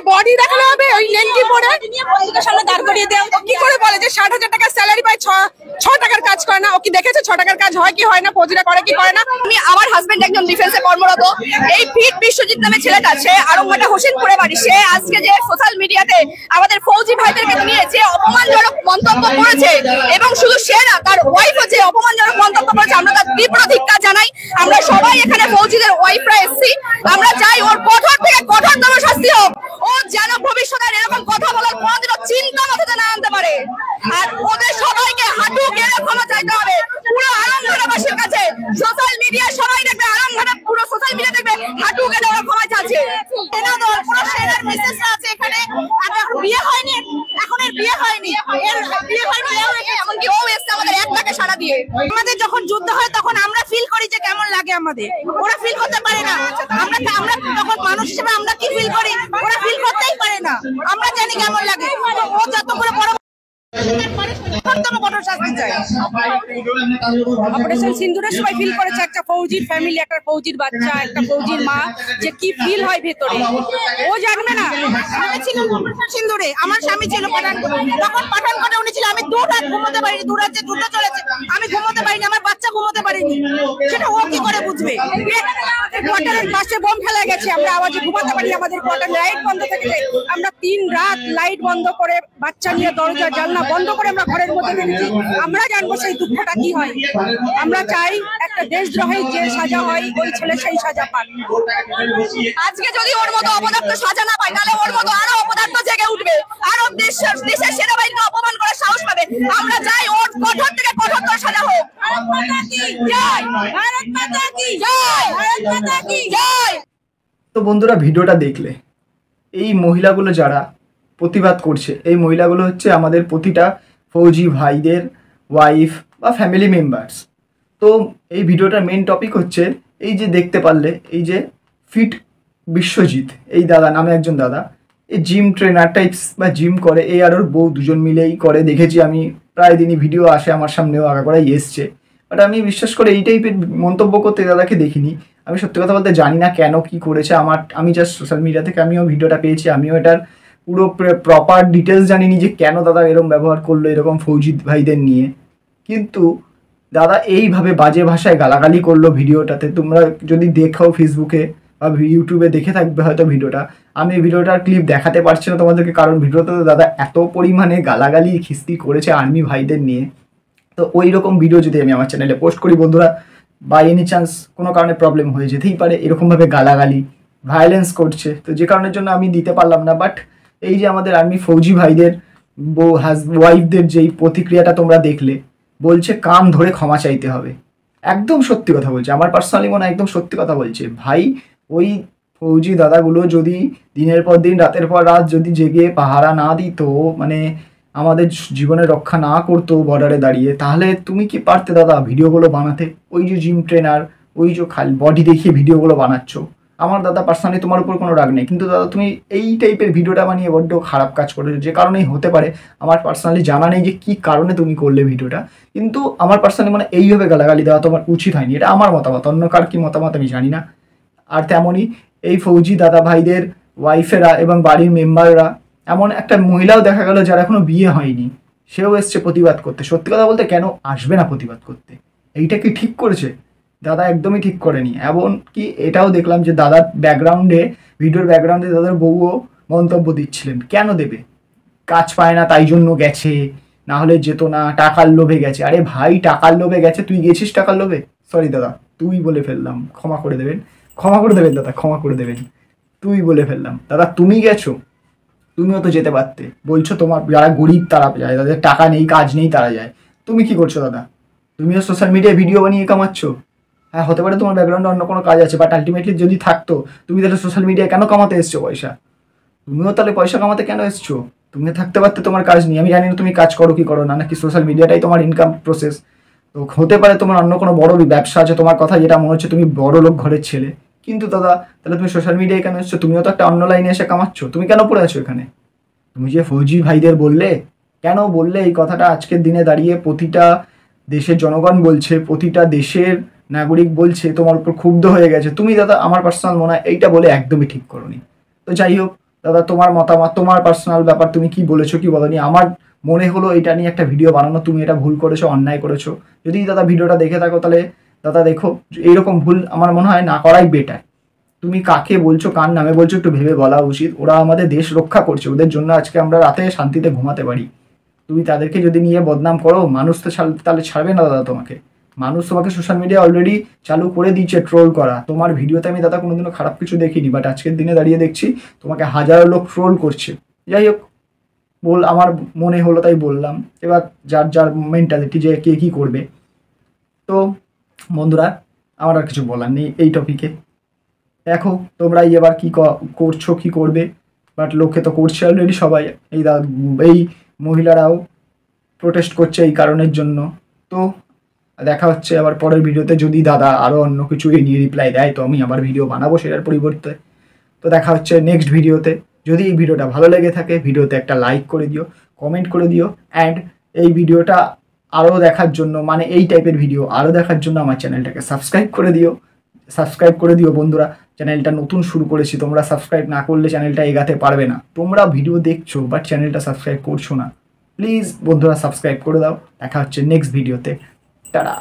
Body দেখানো হবে ওই লেন্টি পরে পত্রিকার সামনে দাঁড় করিয়ে দেয়। কি করে বলে যে 60,000 টাকা স্যালারি পায়, 6 টাকার কাজ করে না? ও কি দেখেছে 6 টাকার কাজ হয় কি হয় না, ফৌজিরা করে কি করে না? আমি আমার হাজবেন্ড একজন ডিফেন্সে কর্মরত। এই ফিট বিশ্বজিৎ নামে ছেলেটা, সে আরংঘাটা হোসেনপুরে বাড়ি, সে আজকে যে সোশ্যাল মিডিয়াতে আমাদের ফৌজি ভাইদেরকে নিয়ে যে অপমানজনক মন্তব্য করেছে, এবং শুধু সে না, তার ওয়াইফও যে অপমানজনক মন্তব্য করেছে, আমরা তার তীব্র ধিক্কার জানাই। আমরা সবাই এখানে ফৌজিদের ওয়াইফরা এসেছি, আমরা চাই ওর কঠোর থেকে কঠোরতম শাস্তি হোক। ও যেন ভবিষ্যতে এরকম কথা বলার কোনোদিনও চিন্তা মাথাতে না আনতে পারে। আর ওদের সবাইকে হাঁটু গেড়ে ক্ষমা চাইতে হবে পুরো আরামঘাটাবাসীর কাছে। সোশ্যাল মিডিয়া সবাই দেখবে, আরামঘাটা পুরো সোশ্যাল মিডিয়া দেখবে, হাঁটু গেড়ে ওরা ক্ষমা চাচ্ছে। সেনা দল পুরো সেনার মিসেসরা আছে এখানে, আর এখন বিয়ে হয়নি, এখন এর বিয়ে হয়নি, এর বিয়ে হয়নি, এমনকি ও এসছে আমাদের এক টাকা সাড়া দিয়ে। আমাদের যখন যুদ্ধ হয় তখন আমরা ফিল করি যে কেমন লাগে আমাদের, ওরা ফিল করতে পারে না। আমরা তখন মানুষ হিসেবে আমরা কি ফিল করি, ওরা ফিল করতেই পারে না। আমরা জানি কেমন লাগে। ও যত করে বড় অপারেশন সিন্দুরের সময় ফিল করেছে একটা ফৌজির ফ্যামিলি, একটা ফৌজির বাচ্চা, একটা ফৌজির মা, যে কি ফিল হয় ভেতরে ও জানবে না। আমি ছিলাম অপারেশন সিন্দুরে, আমার স্বামী ছিল পাঠানকোটে, তখন পাঠানকোটে উনি ছিল। আমি 2 রাত ঘুমোতে পারিনি, 2 রাত যে যুদ্ধ চলেছে আমি ঘুমোতে পারিনি, আমার বাচ্চা ঘুমোতে পারিনি। সেটা ও কি করে বুঝবে? কোয়ার্টারের পাশে বোম ফেলা গেছে, আমরা আওয়াজে ঘুমাতে পারি, আমাদের কোয়ার্টার লাইট বন্ধ থেকে যায়। আমরা 3 রাত লাইট বন্ধ করে, বাচ্চা নিয়ে দরজা জানলা বন্ধ করে আমরা ঘরের মধ্যে থেকেছি। আমরা জানবো সেই দুঃখটা কি হয়। আমরা চাই একটা দেশদ্রোহী যে সাজা হয়, ওই ছেলে সেই সাজা পান। আজকে যদি ওর মতো অপদার্থ সাজা না পায়, তাহলে ওর মতো আরো অপদার্থ জেগে উঠবে, আরো দেশের সেনাবাহিনীকে অপমান করার সাহস পাবে। আমরা চাই ওর কঠোর থেকে কঠোরতর সাজা হোক। ভারত মাতা কি জয়, ভারত মাতা কি জয়, ভারত মাতা কি জয়। তো বন্ধুরা, ভিডিওটা দেখলে এই মহিলাগুলো যারা প্রতিবাদ করছে, এই মহিলাগুলো হচ্ছে আমাদের প্রতিটা ফৌজি ভাইদের ওয়াইফ বা ফ্যামিলি মেম্বার্স। তো এই ভিডিওটার মেন টপিক হচ্ছে এই যে দেখতে পারলে, এই যে ফিট বিশ্বজিৎ, এই দাদা নামে একজন দাদা, এই জিম ট্রেনার টাইপস বা জিম করে, এই আর ওর বউ দুজন মিলেই করে। দেখেছি আমি প্রায় দিনই ভিডিও আসে আমার সামনেও, আগাগোড়াই এসছে। বাট আমি বিশ্বাস করে এই টাইপের মন্তব্য করতে দাদাকে দেখিনি। আমি সত্যি কথা বলতে জানি না কেন কি করেছে। আমি জাস্ট সোশ্যাল মিডিয়া থেকে আমিও ভিডিওটা পেয়েছি, আমিও এটার পুরো প্রপার ডিটেলস জানিনি যে কেন দাদা এরকম ব্যবহার করলো এরকম ফৌজি ভাইদের নিয়ে। কিন্তু দাদা এইভাবে বাজে ভাষায় গালাগালি করলো ভিডিওটাতে। তোমরা যদি দেখো ফেসবুকে বা ইউটিউবে দেখে থাকবে হয়তো ভিডিওটা। আমি এই ভিডিওটার ক্লিপ দেখাতে পারছি না তোমাদেরকে, কারণ ভিডিওতে তো দাদা এত পরিমাণে গালাগালি খিস্তি করেছে আর্মি ভাইদের নিয়ে। তো ওই রকম ভিডিও যদি আমি আমার চ্যানেলে পোস্ট করি বন্ধুরা, বাই এনি চান্স কোনো কারণে প্রবলেম হয়ে যেতেই পারে। এরকমভাবে গালাগালি ভায়োলেন্স করছে, তো যে কারণের জন্য আমি দিতে পারলাম না। বাট এই যে আমাদের আর্মি ফৌজি ভাইদের ওয়াইফদের যেই প্রতিক্রিয়াটা তোমরা দেখলে, বলছে কান ধরে ক্ষমা চাইতে হবে। একদম সত্যি কথা বলছে, আমার পার্সোনালি মনে হয় একদম সত্যি কথা বলছে। ভাই ওই ফৌজি দাদাগুলো যদি দিনের পর দিন রাতের পর রাত যদি জেগে পাহারা না দিত, মানে আমাদের জীবনের রক্ষা না করতো বর্ডারে দাঁড়িয়ে, তাহলে তুমি কি পারতে দাদা ভিডিওগুলো বানাতে? ওই যে জিম ট্রেনার, ওই যে খালি বডি দেখিয়ে ভিডিওগুলো বানাচ্ছ। আমার দাদা পার্সোনালি তোমার উপর কোনো রাগ নেই, কিন্তু দাদা তুমি এই টাইপের ভিডিওটা বানিয়ে বড্ড খারাপ কাজ করেছো। যে কারণেই হতে পারে, আমার পার্সোনালি জানা নেই যে কী কারণে তুমি করলে ভিডিওটা, কিন্তু আমার পার্সোনালি মানে এইভাবে গালাগালি দেওয়া তোমার উচিত হয়নি। এটা আমার মতামত, অন্য কার কী মতামত আমি জানি না। আর তেমনই এই ফৌজি দাদা ভাইদের ওয়াইফেরা এবং বাড়ির মেম্বাররা, এমন একটা মহিলাও দেখা গেল যার এখনো বিয়ে হয়নি, সেও এসছে প্রতিবাদ করতে। সত্যি কথা বলতে কেন আসবে না প্রতিবাদ করতে? এইটা কি ঠিক করেছে? দাদা একদমই ঠিক করেনি। এমনকি এটাও দেখলাম যে দাদার ব্যাকগ্রাউন্ডে, ভিডিওর ব্যাকগ্রাউন্ডে দাদার বউও মন্তব্য দিচ্ছিলেন। কেন দেবে? কাজ পায় না তাই জন্য গেছে, না হলে যেত না, টাকার লোভে গেছে। আরে ভাই, টাকার লোভে গেছে, তুই গেছিস টাকার লোভে? সরি দাদা, তুই বলে ফেললাম, ক্ষমা করে দেবেন, ক্ষমা করে দেবেন দাদা, ক্ষমা করে দেবেন। তুই বলে ফেললাম দাদা, তুমি গেছো, তুমিও তো যেতে পারতে। বলছো তোমার যারা গরিব তারা যায়, তাদের টাকা নেই, কাজ নেই, তারা যায়। তুমি কি করছো দাদা? তুমিও সোশ্যাল মিডিয়ায় ভিডিও বানিয়ে কামাচ্ছ। হ্যাঁ, হতে পারে তোমার ব্যাকগ্রাউন্ডে অন্য কোনো কাজ আছে, বাট আলটিমেটলি যদি থাকতো, তুমি তাহলে সোশ্যাল মিডিয়ায় কেন কামাতে এসছো পয়সা? তুমিও তাহলে পয়সা কামাতে কেন এসছো? তুমিও থাকতে পারতে, তোমার কাজ নিয়ে। আমি জানি না তুমি কাজ করো কি করো না, নাকি সোশ্যাল মিডিয়াটাই তোমার ইনকাম প্রসেস। তো হতে পারে তোমার অন্য কোনো বড় ব্যবসা আছে, তোমার কথা যেটা মনে হচ্ছে তুমি বড় লোক ঘরের ছেলে। কিন্তু দাদা, তাহলে তুমি সোশ্যাল মিডিয়ায় কেন এসছো? তুমিও তো একটা অন্য লাইনে এসে কামাচ্ছ, তুমি কেন পড়ে আছো এখানে? তুমি যে ফৌজি ভাইদের বললে, কেন বললে এই কথাটা? আজকের দিনে দাঁড়িয়ে প্রতিটা দেশের জনগণ বলছে, প্রতিটা দেশের নাগরিক বলছে, তোমার উপর ক্ষুব্ধ হয়ে গেছে। তুমি দাদা, আমার পার্সোনাল মনে হয় এইটা বলে একদমই ঠিক করোনি। তো যাই হোক, দাদা তোমার মতামত, তোমার পার্সোনাল ব্যাপার, তুমি কি বলেছো কি বলনি। আমার মনে হলো এটা নিয়ে একটা ভিডিও বানানো, তুমি এটা ভুল করেছো, অন্যায় করেছো। যদি দাদা ভিডিওটা দেখে থাকো তাহলে দাদা দেখো, এইরকম ভুল আমার মনে হয় না করাই বেটার। তুমি কাকে বলছো, কার নামে বলছো, একটু ভেবে বলা উচিত। ওরা আমাদের দেশ রক্ষা করছে, ওদের জন্য আজকে আমরা রাতে শান্তিতে ঘুমাতে পারি। তুমি তাদেরকে যদি নিয়ে বদনাম করো, মানুষ তো তাহলে ছাড়বে না দাদা তোমাকে। মানুষ তোমাকে সোশ্যাল মিডিয়া অলরেডি চালু করে দিচ্ছে ট্রোল করা। তোমার ভিডিওতে আমি দাদা কোনোদিনও খারাপ কিছু দেখিনি, বাট আজকের দিনে দাঁড়িয়ে দেখছি তোমাকে হাজারো লোক ট্রোল করছে। যাই হোক, আমার মনে হলো তাই বললাম। এবার যার যার মেন্টালিটি যে কে কী করবে। তো বন্ধুরা, আমার আর কিছু বলার নেই এই টপিকে। দেখো তোমরা এবার কি করছো, কি করবে, বাট লোকে তো করছে অলরেডি সবাই। এই মহিলারাও প্রোটেস্ট করছে এই কারণের জন্য। তো দেখা হচ্ছে আবার পরের ভিডিওতে। যদি দাদা আরও অন্য কিছু এই নিয়ে রিপ্লাই দেয় তো আমি আবার ভিডিও বানাবো সেটার পরিবর্তে। তো দেখা হচ্ছে নেক্সট ভিডিওতে। যদি এই ভিডিওটা ভালো লেগে থাকে ভিডিওতে একটা লাইক করে দিও, কমেন্ট করে দিও, অ্যান্ড এই ভিডিওটা আরও দেখার জন্য, মানে এই টাইপের ভিডিও আরও দেখার জন্য আমার চ্যানেলটাকে সাবস্ক্রাইব করে দিও বন্ধুরা। চ্যানেলটা নতুন শুরু করেছি, তোমরা সাবস্ক্রাইব না করলে চ্যানেলটা এগাতে পারবে না। তোমরা ভিডিও দেখছো বাট চ্যানেলটা সাবস্ক্রাইব করছো না, প্লিজ বন্ধুরা সাবস্ক্রাইব করে দাও। দেখা হচ্ছে নেক্সট ভিডিওতে। টাটা।